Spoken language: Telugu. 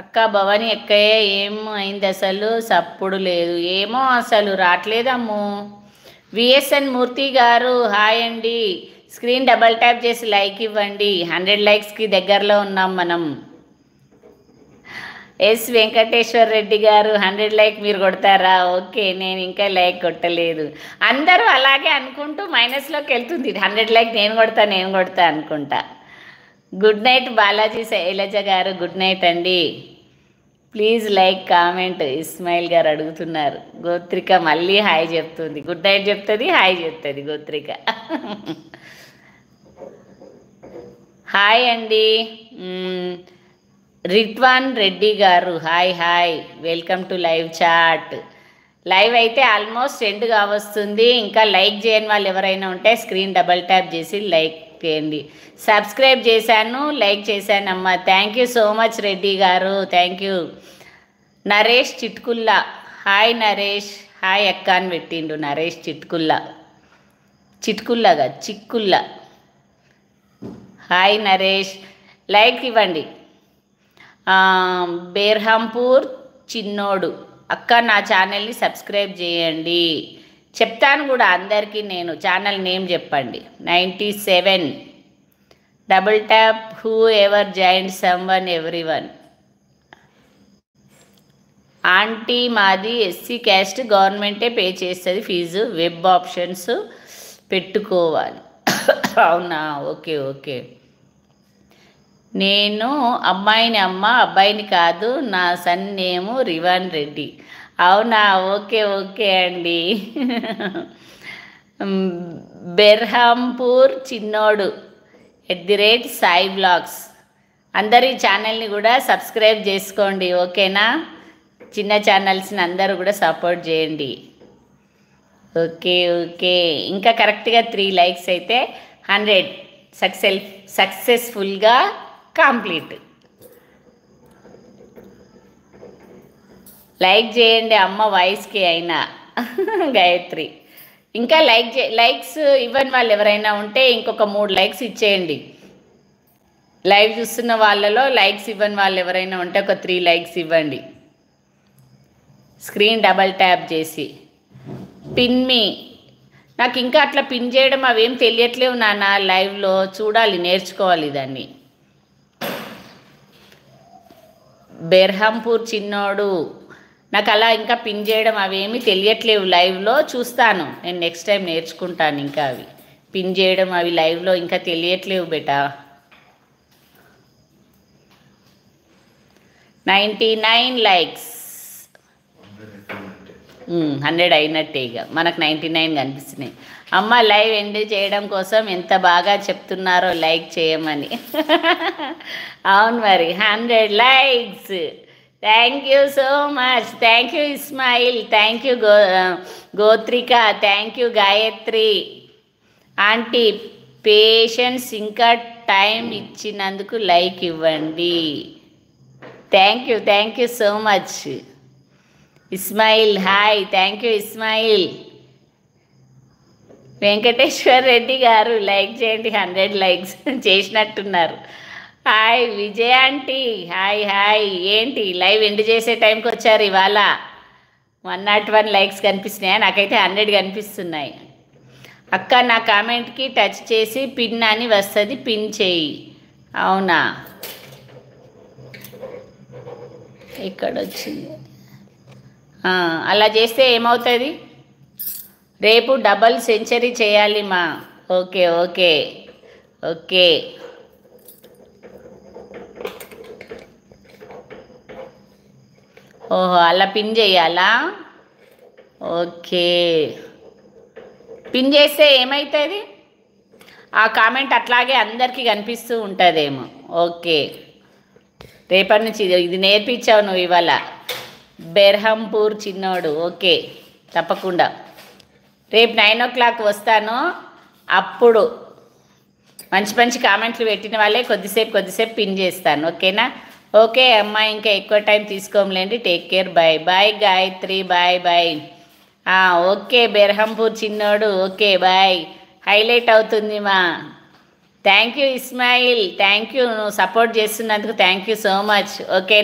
అక్క భవాని ఎక్కయ్య ఏమో అయింది అసలు సప్పుడు లేదు ఏమో అసలు రావట్లేదమ్ము. విఎస్ఎన్ మూర్తి గారు హాయ్ అండి. స్క్రీన్ డబల్ ట్యాప్ చేసి లైక్ ఇవ్వండి. 100 లైక్స్కి దగ్గరలో ఉన్నాం మనం. ఎస్ వెంకటేశ్వర్ రెడ్డి గారు 100 లైక్ మీరు కొడతారా? ఓకే, నేను ఇంకా లైక్ కొట్టలేదు. అందరూ అలాగే అనుకుంటూ మైనస్లోకి వెళ్తుంది. 100 లైక్ నేను కొడతా అనుకుంటా. గుడ్ నైట్ బాలాజీ శైలజ గారు, గుడ్ నైట్ అండి. ప్లీజ్ లైక్ కామెంట్ ఇస్మాయిల్ గారు అడుగుతున్నారు. గోత్రిక మళ్ళీ హాయ్ చెప్తుంది. గుడ్ నైట్ చెప్తుంది, హాయ్ చెప్తుంది గోత్రిక. హాయ్ అండి. రిట్వాన్ రెడ్డి గారు hi hi, welcome to live chat. Live అయితే ఆల్మోస్ట్ ఎండ్ కావస్తుంది. ఇంకా లైక్ చేయని వాళ్ళు ఎవరైనా ఉంటే స్క్రీన్ డబల్ ట్యాప్ చేసి లైక్ చేయండి. సబ్స్క్రైబ్ చేశాను, లైక్ చేశానమ్మా. Thank you so much Reddy గారు, thank you. Naresh Chitkulla hi Naresh, hi అక్క అని పెట్టిండు నరేష్ చిట్కుల్లా. చిట్కుల్లాగా చిక్కుల్లా. హాయ్ నరేష్, లైక్ ఇవ్వండి. బేర్హంపూర్ చిన్నోడు అక్క నా ఛానల్ని సబ్స్క్రైబ్ చేయండి. చెప్తాను కూడా అందరికీ, నేను ఛానల్ నేమ్ చెప్పండి. 97 double tap who ever join someone everyone. Aunty మాది ఎస్సీ క్యాస్ట్, గవర్నమెంటే పే చేస్తుంది ఫీజు, వెబ్ ఆప్షన్స్ పెట్టుకోవాలి. అవునా, ఓకే ఓకే. నేను అమ్మాయిని అమ్మ, అబ్బాయిని కాదు. నా సన్ నేము రివాన్ రెడ్డి. అవునా, ఓకే ఓకే అండి. బెర్హాంపూర్ చిన్నోడు @సాయి బ్లాగ్స్. అందరు ఈ ఛానల్ని కూడా సబ్స్క్రైబ్ చేసుకోండి, ఓకేనా? చిన్న ఛానల్స్ని అందరూ కూడా సపోర్ట్ చేయండి. Okay okay. ఇంకా కరెక్ట్గా 3 లైక్స్ అయితే 100 సక్సెస్ఫుల్గా కంప్లీట్. లైక్ చేయండి అమ్మ వాయిస్కి అయినా. గాయత్రి ఇంకా లైక్స్ ఇవ్వని వాళ్ళు ఎవరైనా ఉంటే ఇంకొక 3 లైక్స్ ఇచ్చేయండి. లైవ్ చూస్తున్న వాళ్ళలో లైక్స్ ఇవ్వని వాళ్ళు ఎవరైనా ఉంటే ఒక 3 లైక్స్ ఇవ్వండి. స్క్రీన్ డబల్ ట్యాప్ చేసి పిన్ మీ. నాకు ఇంకా అట్లా పిన్ చేయడం అవేం తెలియట్లేవు నాన్న. లైవ్లో చూడాలి, నేర్చుకోవాలి దాన్ని. బెర్హంపూర్ చిన్నోడు నాకు అలా ఇంకా పిన్ చేయడం అవేమీ తెలియట్లేవు. లైవ్లో చూస్తాను నేను, నెక్స్ట్ టైం నేర్చుకుంటాను. ఇంకా అవి పిన్ చేయడం అవి లైవ్లో ఇంకా తెలియట్లేవు బేటా. 99 లైక్స్, 100 అయినట్టే. ఇక మనకు 99 కనిపిస్తున్నాయి. అమ్మ లైవ్ ఎండ్ చేయడం కోసం ఎంత బాగా చెప్తున్నారో లైక్ చేయమని. అవును మరి, 100 likes. Thank you so much. Thank you Ismail, thank you Gotrika, thank you Gayatri aunty. Patience ఇంకా టైం ఇచ్చినందుకు లైక్ ఇవ్వండి. Thank you so much. Ismail hi, thank you Ismail. Venkateshwar Reddy గారు లైక్ చేయండి. 100 లైక్స్ చేసినట్టున్నారు. Hi Vijay aunty, hi hi. ఏంటి లైవ్ ఎండ్ చేసే టైంకి వచ్చారు ఇవాళ? 101 లైక్స్ కనిపిస్తున్నాయా? నాకైతే 100 కనిపిస్తున్నాయి. అక్క నా కామెంట్కి టచ్ చేసి పిన్ అని వస్తుంది, పిన్ చేయి. అవునా, ఇక్కడ వచ్చింది. అలా చేస్తే ఏమవుతుంది? రేపు డబల్ సెంచరీ చేయాలి మా. Okay okay okay. ఓహో, అలా పిన్ చేయాలా? ఓకే. పిన్ చేస్తే ఏమవుతుంది? ఆ కామెంట్ అట్లాగే అందరికీ కనిపిస్తూ ఉంటుందేమో. ఓకే, రేపటి నుంచి ఇది నేర్పించావు నువ్వు ఇవాళ. బెర్హంపూర్ చిన్నోడు, ఓకే తప్పకుండా. రేపు 9 o'clock వస్తాను. అప్పుడు మంచి మంచి కామెంట్లు పెట్టిన వాళ్ళే కొద్దిసేపు పిన్ చేస్తాను, ఓకేనా? ఓకే అమ్మా, ఇంకా ఎక్కువ టైం తీసుకోమలేండి. Take care, bye bye Gayatri, bye bye. Okay Berhampur చిన్నోడు, ఓకే బాయ్. హైలైట్ అవుతుంది మా. Thank you Ismail, thank you, నువ్వు సపోర్ట్ చేస్తున్నందుకు thank you so much. Okay.